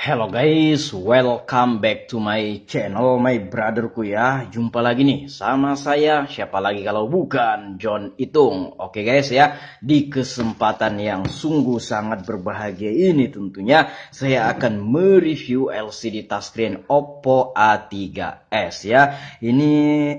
Hello guys, welcome back to my channel, my brotherku ya. Jumpa lagi nih sama saya, siapa lagi kalau bukan John Itung. Oke guys ya, di kesempatan yang sungguh sangat berbahagia ini tentunya saya akan mereview LCD touchscreen Oppo A3s ya. Ini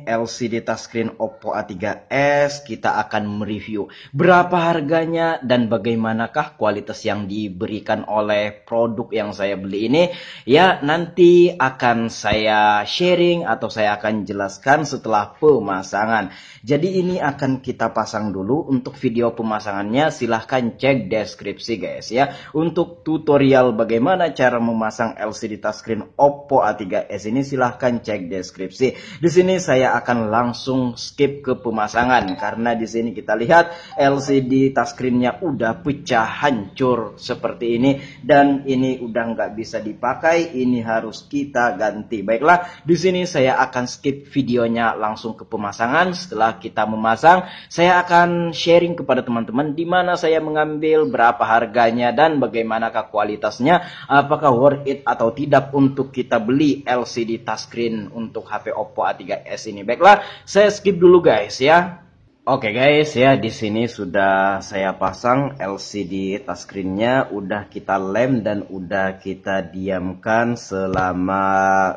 LCD touchscreen Oppo A3s, kita akan mereview berapa harganya dan bagaimanakah kualitas yang diberikan oleh produk yang saya beli ini ya. Nanti akan saya sharing atau saya akan jelaskan setelah pemasangan. Jadi ini akan kita pasang dulu. Untuk video pemasangannya silahkan cek deskripsi guys ya. Untuk tutorial bagaimana cara memasang LCD touchscreen Oppo A3s ini silahkan cek deskripsi. Di sini saya akan langsung skip ke pemasangan karena di sini kita lihat LCD touchscreennya udah pecah hancur seperti ini dan ini udah nggak bisa dipakai, ini harus kita ganti. Baiklah, di sini saya akan skip videonya langsung ke pemasangan. Setelah kita memasang, saya akan sharing kepada teman-teman di mana saya mengambil, berapa harganya dan bagaimanakah kualitasnya, apakah worth it atau tidak untuk kita beli LCD touchscreen untuk HP Oppo A3s ini. Baiklah, saya skip dulu guys ya. Oke guys ya, di sini sudah saya pasang LCD touchscreen-nya, udah kita lem dan udah kita diamkan selama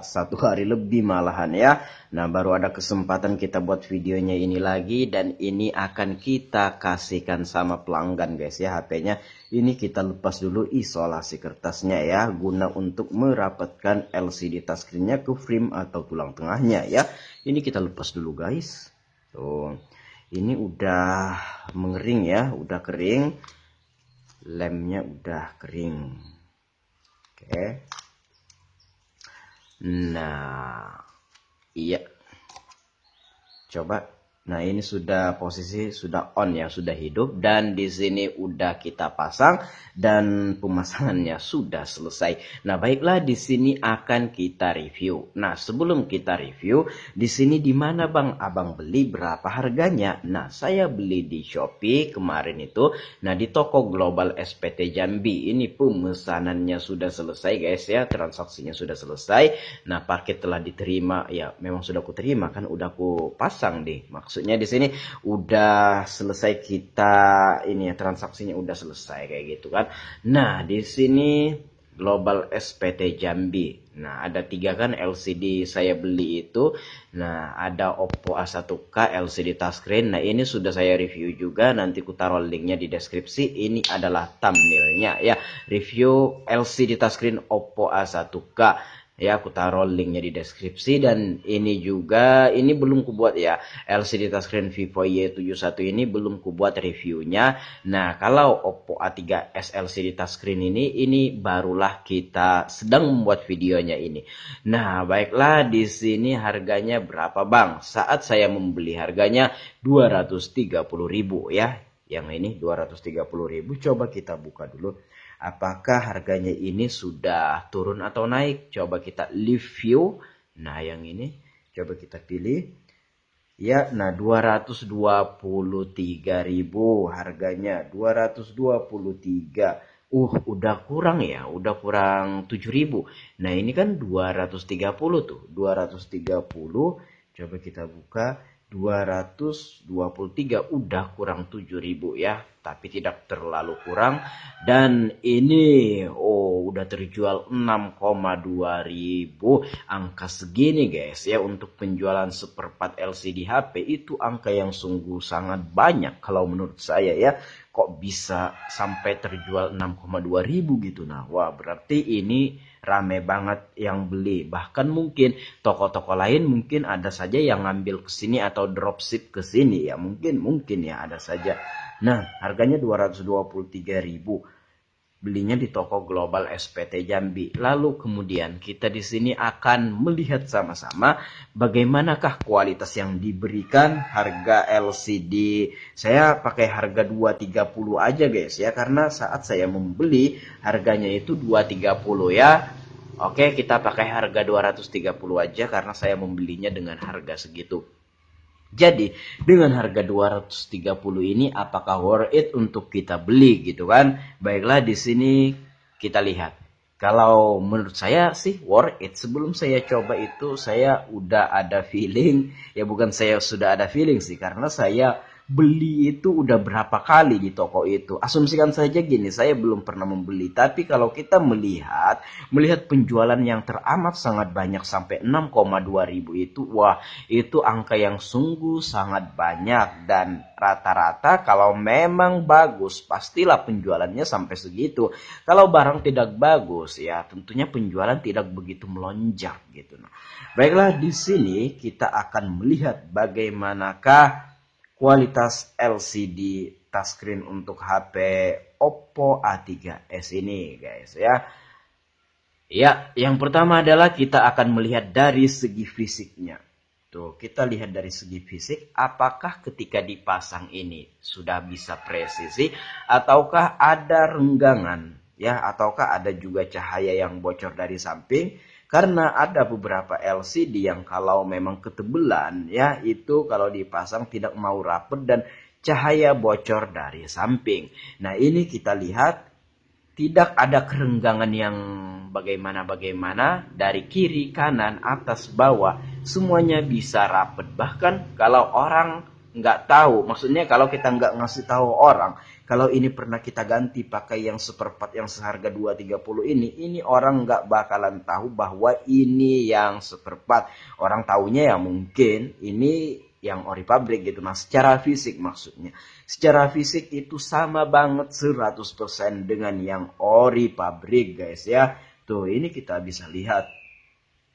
1 hari lebih malahan ya. Nah, baru ada kesempatan kita buat videonya ini lagi dan ini akan kita kasihkan sama pelanggan guys ya HP-nya. Ini kita lepas dulu isolasi kertasnya ya, guna untuk merapatkan LCD touchscreen-nya ke frame atau tulang tengahnya ya. Ini kita lepas dulu guys. Tuh. Ini udah mengering ya, udah kering. Lemnya udah kering. Oke. Nah, iya. Coba. Nah, ini sudah posisi sudah on ya, sudah hidup dan di sini udah kita pasang dan pemasangannya sudah selesai. Nah, baiklah di sini akan kita review. Nah, sebelum kita review, di sini di mana Bang Abang beli, berapa harganya? Nah, saya beli di Shopee kemarin itu. Nah, di toko Global SPT Jambi. Ini pemesanannya sudah selesai guys ya, transaksinya sudah selesai. Nah, paket telah diterima ya, memang sudah aku terima kan, udah aku pasang deh. Maksudnya di sini udah selesai kita ini ya, transaksinya udah selesai kayak gitu kan. Nah, di sini Global SPT Jambi. Nah, ada 3 kan LCD saya beli itu. Nah, ada Oppo A1K LCD touchscreen. Nah, ini sudah saya review juga. Nanti ku taruh linknya di deskripsi. Ini adalah thumbnailnya ya. Review LCD touchscreen Oppo A1K. Ya, aku taruh linknya di deskripsi. Dan ini juga, ini belum kubuat ya, LCD touchscreen Vivo Y71 ini belum kubuat reviewnya. Nah, kalau Oppo A3s LCD touchscreen ini barulah kita sedang membuat videonya ini. Nah, baiklah, di sini harganya berapa Bang? Saat saya membeli harganya 230.000 ya. Yang ini 230.000. Coba kita buka dulu. Apakah harganya ini sudah turun atau naik? Coba kita live view. Nah, yang ini coba kita pilih. Ya, nah 223.000 harganya. 223. Udah kurang ya, udah kurang 7.000. Nah, ini kan 230 tuh. 230. Coba kita buka. 223 udah kurang 7.000 ya, tapi tidak terlalu kurang. Dan ini udah terjual 6,2 ribu. Angka segini guys ya, untuk penjualan seperempat LCD HP itu angka yang sungguh sangat banyak kalau menurut saya ya. Kok bisa sampai terjual 6,2 ribu gitu. Nah, wah, berarti ini rame banget yang beli. Bahkan mungkin toko-toko lain mungkin ada saja yang ngambil ke sini atau dropship ke sini ya. Mungkin ya ada saja. Nah, harganya 223.000. Belinya di toko Global SPT Jambi. Lalu kemudian kita di sini akan melihat sama-sama bagaimanakah kualitas yang diberikan. Harga LCD saya pakai harga 230 aja guys ya, karena saat saya membeli harganya itu 230 ya. Oke, kita pakai harga 230 aja karena saya membelinya dengan harga segitu. Jadi dengan harga 230 ini apakah worth it untuk kita beli gitu kan? Baiklah, di sini kita lihat. Kalau menurut saya sih worth it. Sebelum saya coba itu saya udah ada feeling, ya bukan saya sudah ada feeling sih, karena saya beli itu udah berapa kali di toko itu. Asumsikan saja gini, saya belum pernah membeli, tapi kalau kita melihat penjualan yang teramat sangat banyak sampai 6,2 ribu itu, wah itu angka yang sungguh sangat banyak, dan rata-rata kalau memang bagus pastilah penjualannya sampai segitu. Kalau barang tidak bagus ya tentunya penjualan tidak begitu melonjak gitu. Nah, baiklah, di sini kita akan melihat bagaimanakah kualitas LCD touchscreen untuk HP Oppo A3s ini guys ya. Ya, yang pertama adalah kita akan melihat dari segi fisiknya. Tuh, kita lihat dari segi fisik, apakah ketika dipasang ini sudah bisa presisi ataukah ada renggangan ya, ataukah ada juga cahaya yang bocor dari samping. Karena ada beberapa LCD yang kalau memang ketebelan ya, itu kalau dipasang tidak mau rapet dan cahaya bocor dari samping. Nah, ini kita lihat tidak ada kerenggangan yang bagaimana-bagaimana, dari kiri, kanan, atas, bawah, semuanya bisa rapet. Bahkan kalau orang nggak tahu, maksudnya kalau kita nggak ngasih tahu orang, kalau ini pernah kita ganti pakai yang seperempat yang seharga 230 ini orang nggak bakalan tahu bahwa ini yang seperempat. Orang taunya ya mungkin ini yang ori pabrik gitu. Nah, secara fisik maksudnya. Secara fisik itu sama banget 100% dengan yang ori pabrik guys ya. Tuh, ini kita bisa lihat.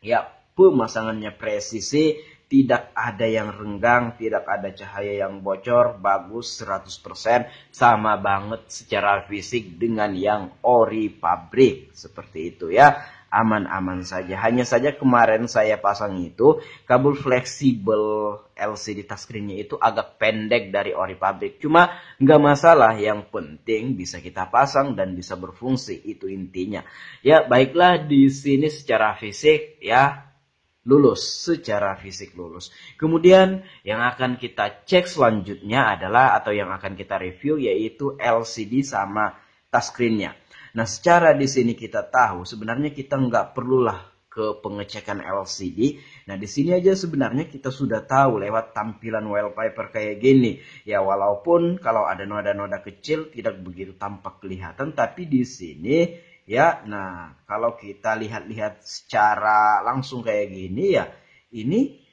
Ya, pemasangannya presisi, tidak ada yang renggang, tidak ada cahaya yang bocor, bagus 100%, sama banget secara fisik dengan yang ori pabrik. Seperti itu ya, aman-aman saja. Hanya saja kemarin saya pasang itu, kabel fleksibel LCD touchscreen-nya itu agak pendek dari ori pabrik. Cuma nggak masalah, yang penting bisa kita pasang dan bisa berfungsi, itu intinya. Ya, baiklah, di sini secara fisik ya lulus, secara fisik lulus. Kemudian yang akan kita cek selanjutnya adalah, atau yang akan kita review, yaitu LCD sama touchscreen-nya. Nah, secara di sini kita tahu sebenarnya kita nggak perlulah ke pengecekan LCD. Nah, di sini aja sebenarnya kita sudah tahu lewat tampilan wallpaper kayak gini. Ya, walaupun kalau ada noda-noda kecil tidak begitu tampak kelihatan, tapi di sini ya, nah kalau kita lihat-lihat secara langsung kayak gini ya, ini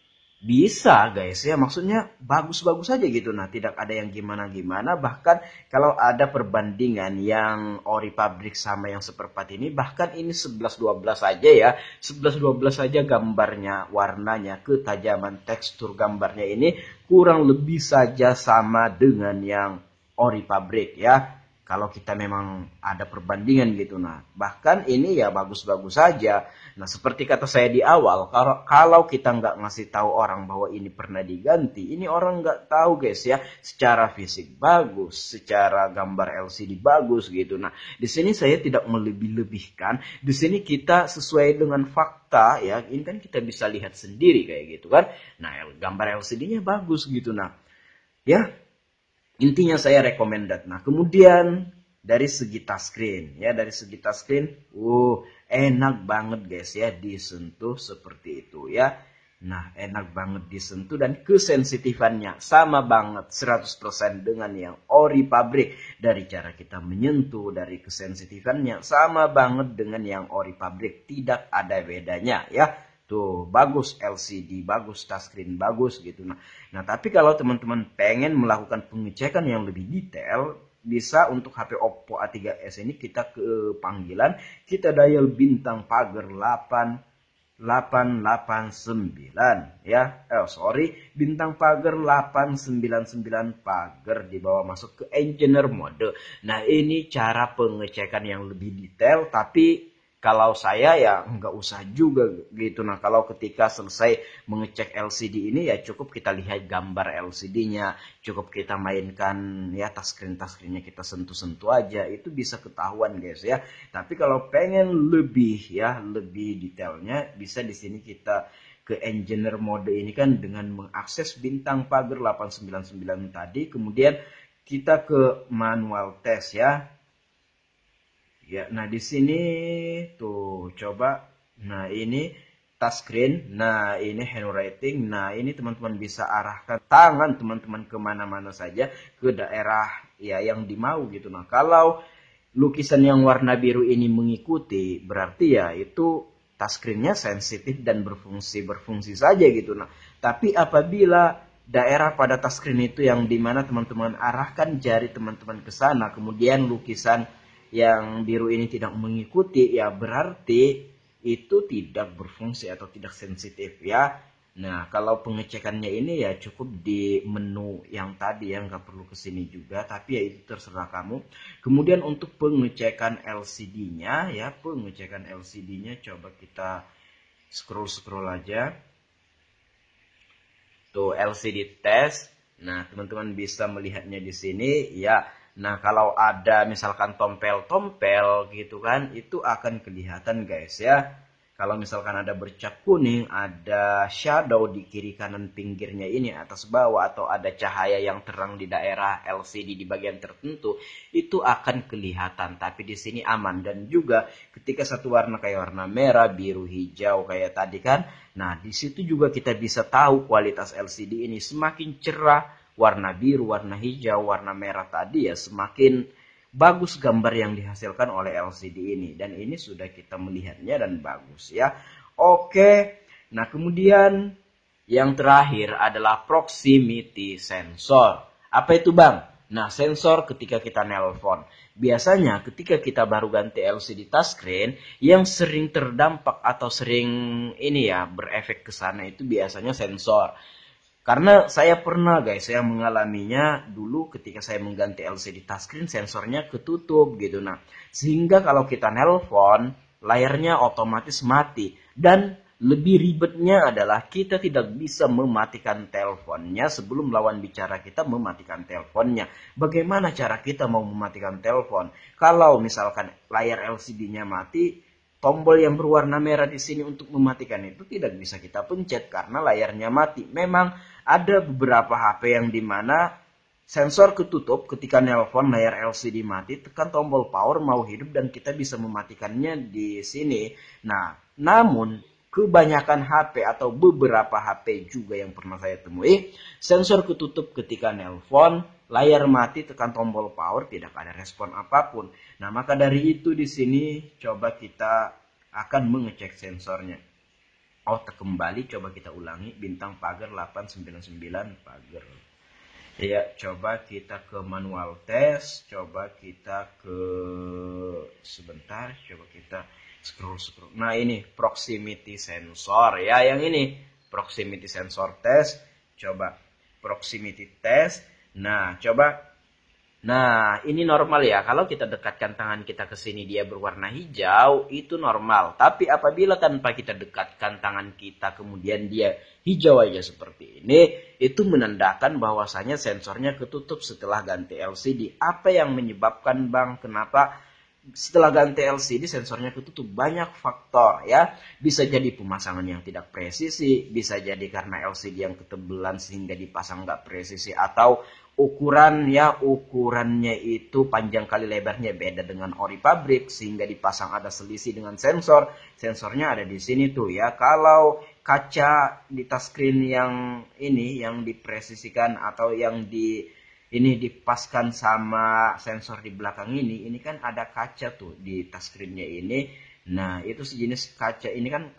bisa guys ya, maksudnya bagus-bagus aja gitu. Nah, tidak ada yang gimana-gimana. Bahkan kalau ada perbandingan yang ori pabrik sama yang seperempat ini, bahkan ini 11-12 aja ya, 11-12 aja gambarnya, warnanya, ketajaman tekstur gambarnya ini kurang lebih saja sama dengan yang ori pabrik ya. Kalau kita memang ada perbandingan gitu. Nah, bahkan ini ya bagus-bagus saja. Nah, seperti kata saya di awal, kalau kita nggak ngasih tahu orang bahwa ini pernah diganti, ini orang nggak tahu guys ya. Secara fisik bagus, secara gambar LCD bagus gitu. Nah, di sini saya tidak melebih-lebihkan. Di sini kita sesuai dengan fakta ya. Ini kan kita bisa lihat sendiri kayak gitu kan. Nah, gambar LCD-nya bagus gitu. Nah, ya, intinya saya recommended. Nah, kemudian dari segi touchscreen ya, dari segi touchscreen, enak banget guys ya disentuh seperti itu ya. Nah, enak banget disentuh dan kesensitifannya sama banget 100% dengan yang ori pabrik. Dari cara kita menyentuh, dari kesensitifannya sama banget dengan yang ori pabrik, tidak ada bedanya ya. Tuh, bagus LCD, bagus touchscreen, bagus gitu. Nah, tapi kalau teman-teman pengen melakukan pengecekan yang lebih detail, bisa untuk HP Oppo A3s ini kita ke panggilan, kita dial bintang pagar 8889 ya. Bintang pagar 899 pagar, di bawah masuk ke engineer mode. Nah, ini cara pengecekan yang lebih detail, tapi kalau saya ya nggak usah juga gitu. Nah, kalau ketika selesai mengecek LCD ini ya cukup kita lihat gambar LCD-nya, cukup kita mainkan ya touchscreen-touchscreen-nya, kita sentuh-sentuh aja, itu bisa ketahuan guys ya. Tapi kalau pengen lebih ya, lebih detailnya, bisa di sini kita ke engineer mode ini kan dengan mengakses bintang pagar 899 tadi, kemudian kita ke manual test ya. Ya, nah di sini tuh coba. Nah, ini touchscreen. Nah, ini handwriting. Nah, ini teman-teman bisa arahkan tangan teman-teman kemana-mana saja ke daerah ya yang dimau gitu. Nah, kalau lukisan yang warna biru ini mengikuti, berarti ya itu touchscreen-nya sensitif dan berfungsi saja gitu. Nah, tapi apabila daerah pada touchscreen itu yang dimana teman-teman arahkan jari teman-teman ke sana, kemudian lukisan yang biru ini tidak mengikuti, ya berarti itu tidak berfungsi atau tidak sensitif ya. Nah, kalau pengecekannya ini ya cukup di menu yang tadi ya, nggak perlu kesini juga, tapi ya itu terserah kamu. Kemudian untuk pengecekan LCD-nya ya, pengecekan LCD-nya coba kita scroll aja. Tuh LCD test. Nah, teman-teman bisa melihatnya di sini ya. Nah, kalau ada misalkan tompel-tompel gitu kan, itu akan kelihatan guys ya. Kalau misalkan ada bercak kuning, ada shadow di kiri kanan pinggirnya ini atas bawah, atau ada cahaya yang terang di daerah LCD di bagian tertentu, itu akan kelihatan. Tapi di sini aman. Dan juga ketika satu warna kayak warna merah, biru, hijau kayak tadi kan, nah di situ juga kita bisa tahu kualitas LCD ini semakin cerah, warna biru, warna hijau, warna merah tadi ya semakin bagus gambar yang dihasilkan oleh LCD ini. Dan ini sudah kita melihatnya dan bagus ya. Oke. Nah, kemudian yang terakhir adalah proximity sensor. Apa itu Bang? Nah, sensor ketika kita nelpon. Biasanya ketika kita baru ganti LCD touchscreen, yang sering terdampak atau sering ini ya berefek ke sana itu biasanya sensor. Karena saya pernah guys, saya mengalaminya dulu ketika saya mengganti LCD touchscreen, sensornya ketutup gitu. Nah, sehingga kalau kita nelpon, layarnya otomatis mati. Dan lebih ribetnya adalah kita tidak bisa mematikan teleponnya sebelum lawan bicara kita mematikan teleponnya. Bagaimana cara kita mau mematikan telepon? Kalau misalkan layar LCD-nya mati, tombol yang berwarna merah di sini untuk mematikan itu tidak bisa kita pencet karena layarnya mati. Memang ada beberapa HP yang dimana sensor ketutup ketika nelpon, layar LCD mati, tekan tombol power mau hidup dan kita bisa mematikannya di sini. Nah, namun kebanyakan HP atau beberapa HP juga yang pernah saya temui, sensor ketutup ketika nelpon, layar mati, tekan tombol power, tidak ada respon apapun. Nah, maka dari itu di sini coba kita akan mengecek sensornya. Oh, kembali coba kita ulangi bintang pagar 899 pagar. Ya, coba kita ke manual test, coba kita ke sebentar, coba kita scroll. Nah, ini proximity sensor ya, yang ini proximity sensor test. Coba proximity test. Nah, coba. Nah, ini normal ya. Kalau kita dekatkan tangan kita ke sini dia berwarna hijau, itu normal. Tapi apabila tanpa kita dekatkan tangan kita kemudian dia hijau aja seperti ini, itu menandakan bahwasanya sensornya ketutup setelah ganti LCD. Apa yang menyebabkan Bang? Kenapa setelah ganti LCD sensornya ketutup? Banyak faktor ya. Bisa jadi pemasangan yang tidak presisi, bisa jadi karena LCD yang ketebalan sehingga dipasang nggak presisi, atau ukurannya itu panjang kali lebarnya beda dengan ori pabrik sehingga dipasang ada selisih dengan sensornya ada di sini tuh ya. Kalau kaca di touchscreen yang ini yang dipresisikan atau yang ini dipaskan sama sensor di belakang ini kan ada kaca tuh di touchscreennya ini. Nah, itu sejenis kaca ini kan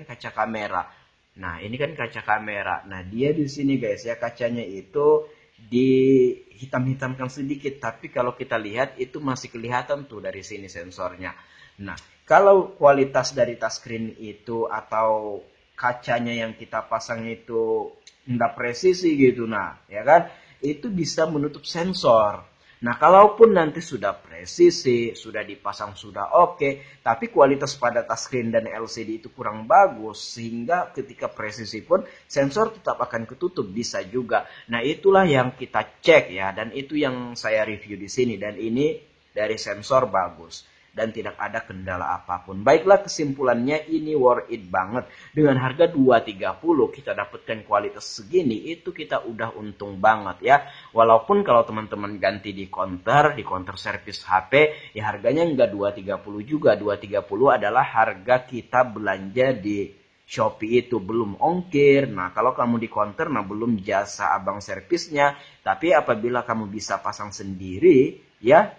kaca kamera. Nah, ini kan kaca kamera. Nah, dia di sini guys ya, kacanya itu dihitam-hitamkan sedikit, tapi kalau kita lihat itu masih kelihatan tuh dari sini sensornya. Nah, kalau kualitas dari touchscreen itu atau kacanya yang kita pasang itu enggak presisi gitu, nah ya kan, itu bisa menutup sensor. Nah, kalaupun nanti sudah presisi, sudah dipasang, sudah oke, tapi kualitas pada touchscreen dan LCD itu kurang bagus, sehingga ketika presisi pun sensor tetap akan ketutup, bisa juga. Nah, itulah yang kita cek ya, dan itu yang saya review di sini, dan ini dari sensor bagus. dan tidak ada kendala apapun. Baiklah, kesimpulannya ini worth it banget. Dengan harga 230 kita dapatkan kualitas segini, itu kita udah untung banget ya. Walaupun kalau teman-teman ganti di counter servis HP, ya harganya enggak 230 juga. 230 adalah harga kita belanja di Shopee, itu belum ongkir. Nah, kalau kamu di counter, nah belum jasa abang servisnya. Tapi apabila kamu bisa pasang sendiri, ya,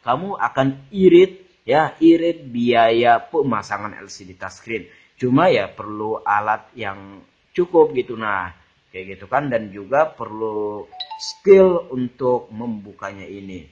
kamu akan irit biaya pemasangan LCD touchscreen. Cuma ya perlu alat yang cukup gitu. Nah, kayak gitu kan, dan juga perlu skill untuk membukanya ini.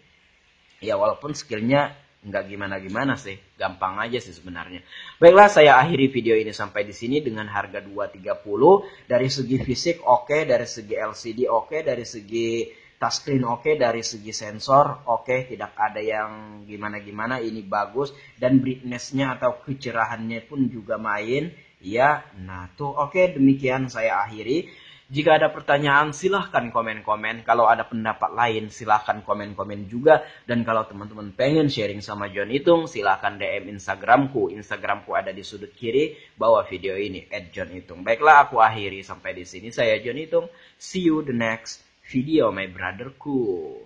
Ya, walaupun skillnya nggak gimana-gimana sih, gampang aja sih sebenarnya. Baiklah, saya akhiri video ini sampai di sini dengan harga 230. Dari segi fisik oke, dari segi LCD oke, dari segi touchscreen oke, dari segi sensor oke, tidak ada yang gimana-gimana, ini bagus, dan brightness-nya atau kecerahannya pun juga main ya. Nah tuh, oke, demikian saya akhiri. Jika ada pertanyaan silahkan komen-komen. Kalau ada pendapat lain silahkan komen-komen juga. Dan kalau teman-teman pengen sharing sama John Itung, silahkan DM Instagramku. Instagramku ada di sudut kiri bawah video ini, @JohnItung. Baiklah, aku akhiri sampai di sini. Saya John Itung. See you the next video, my brotherku.